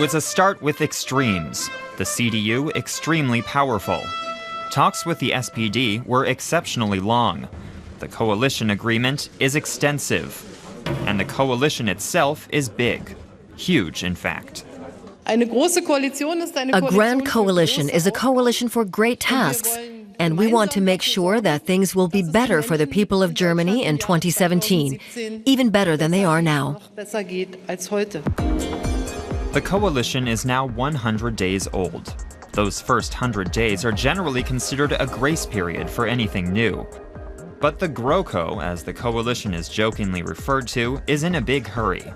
was a start with extremes. The CDU extremely powerful. Talks with the SPD were exceptionally long. The coalition agreement is extensive. And the coalition itself is big. Huge, in fact. A grand coalition is a coalition for great tasks, and we want to make sure that things will be better for the people of Germany in 2017, even better than they are now. The coalition is now 100 days old. Those first 100 days are generally considered a grace period for anything new. But the GroKo, as the coalition is jokingly referred to, is in a big hurry.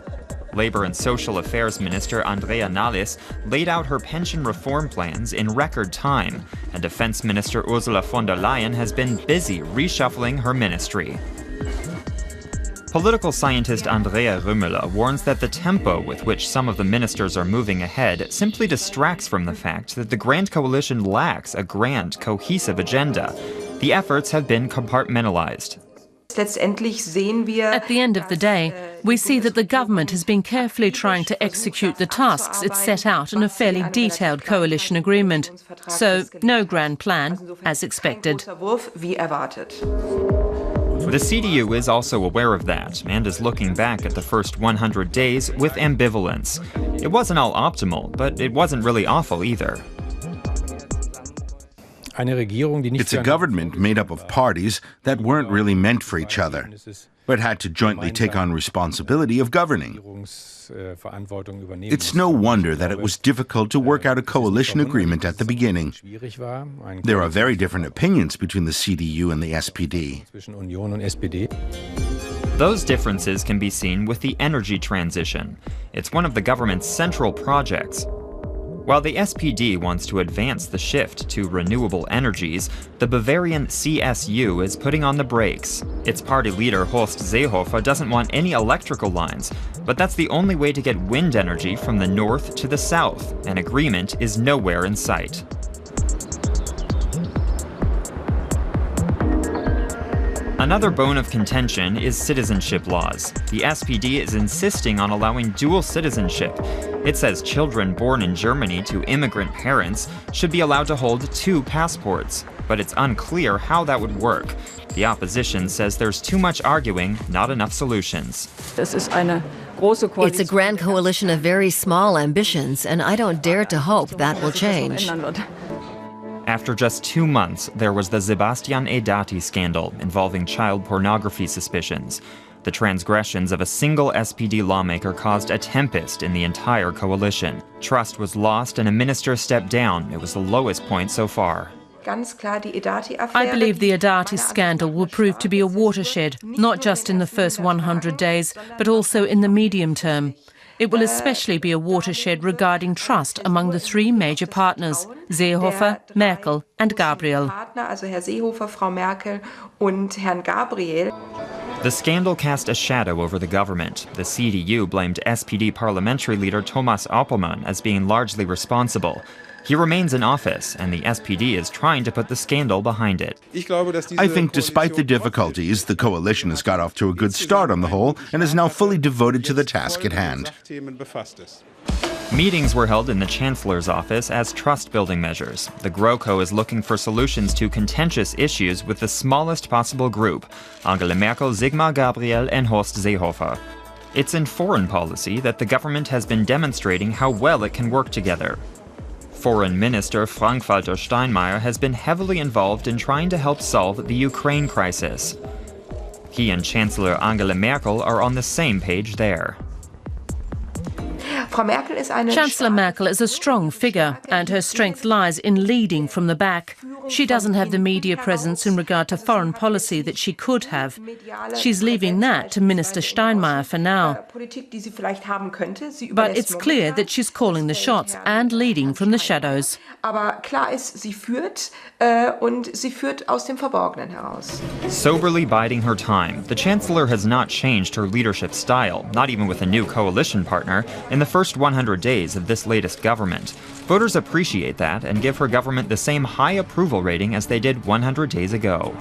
Labor and Social Affairs Minister Andrea Nahles laid out her pension reform plans in record time, and Defense Minister Ursula von der Leyen has been busy reshuffling her ministry. Political scientist Andrea Rümmler warns that the tempo with which some of the ministers are moving ahead simply distracts from the fact that the Grand Coalition lacks a grand, cohesive agenda. The efforts have been compartmentalized. At the end of the day, we see that the government has been carefully trying to execute the tasks it set out in a fairly detailed coalition agreement. So, no grand plan, as expected. The CDU is also aware of that and is looking back at the first 100 days with ambivalence. It wasn't all optimal, but it wasn't really awful either. It's a government made up of parties that weren't really meant for each other, but had to jointly take on responsibility of governing. It's no wonder that it was difficult to work out a coalition agreement at the beginning. There are very different opinions between the CDU and the SPD. Those differences can be seen with the energy transition. It's one of the government's central projects. While the SPD wants to advance the shift to renewable energies, the Bavarian CSU is putting on the brakes. Its party leader Horst Seehofer doesn't want any electrical lines, but that's the only way to get wind energy from the north to the south. An agreement is nowhere in sight. Another bone of contention is citizenship laws. The SPD is insisting on allowing dual citizenship. It says children born in Germany to immigrant parents should be allowed to hold 2 passports, but it's unclear how that would work. The opposition says there's too much arguing, not enough solutions. It's a grand coalition of very small ambitions, and I don't dare to hope that will change. After just 2 months, there was the Sebastian Edathy scandal involving child pornography suspicions. The transgressions of a single SPD lawmaker caused a tempest in the entire coalition. Trust was lost and a minister stepped down. It was the lowest point so far. I believe the Edathy scandal will prove to be a watershed, not just in the first 100 days, but also in the medium term. It will especially be a watershed regarding trust among the 3 major partners, Seehofer, Merkel and Gabriel. The scandal cast a shadow over the government. The CDU blamed SPD parliamentary leader Thomas Oppermann as being largely responsible. He remains in office, and the SPD is trying to put the scandal behind it. I think despite the difficulties, the coalition has got off to a good start on the whole and is now fully devoted to the task at hand. Meetings were held in the Chancellor's office as trust-building measures. The GroKo is looking for solutions to contentious issues with the smallest possible group: Angela Merkel, Sigmar Gabriel and Horst Seehofer. It's in foreign policy that the government has been demonstrating how well it can work together. Foreign Minister Frank-Walter Steinmeier has been heavily involved in trying to help solve the Ukraine crisis. He and Chancellor Angela Merkel are on the same page there. Chancellor Merkel is a strong figure, and her strength lies in leading from the back. She doesn't have the media presence in regard to foreign policy that she could have. She's leaving that to Minister Steinmeier for now. But it's clear that she's calling the shots and leading from the shadows. Soberly biding her time, the Chancellor has not changed her leadership style, not even with a new coalition partner, in the first 100 days of this latest government. Voters appreciate that and give her government the same high approval rating as they did 100 days ago.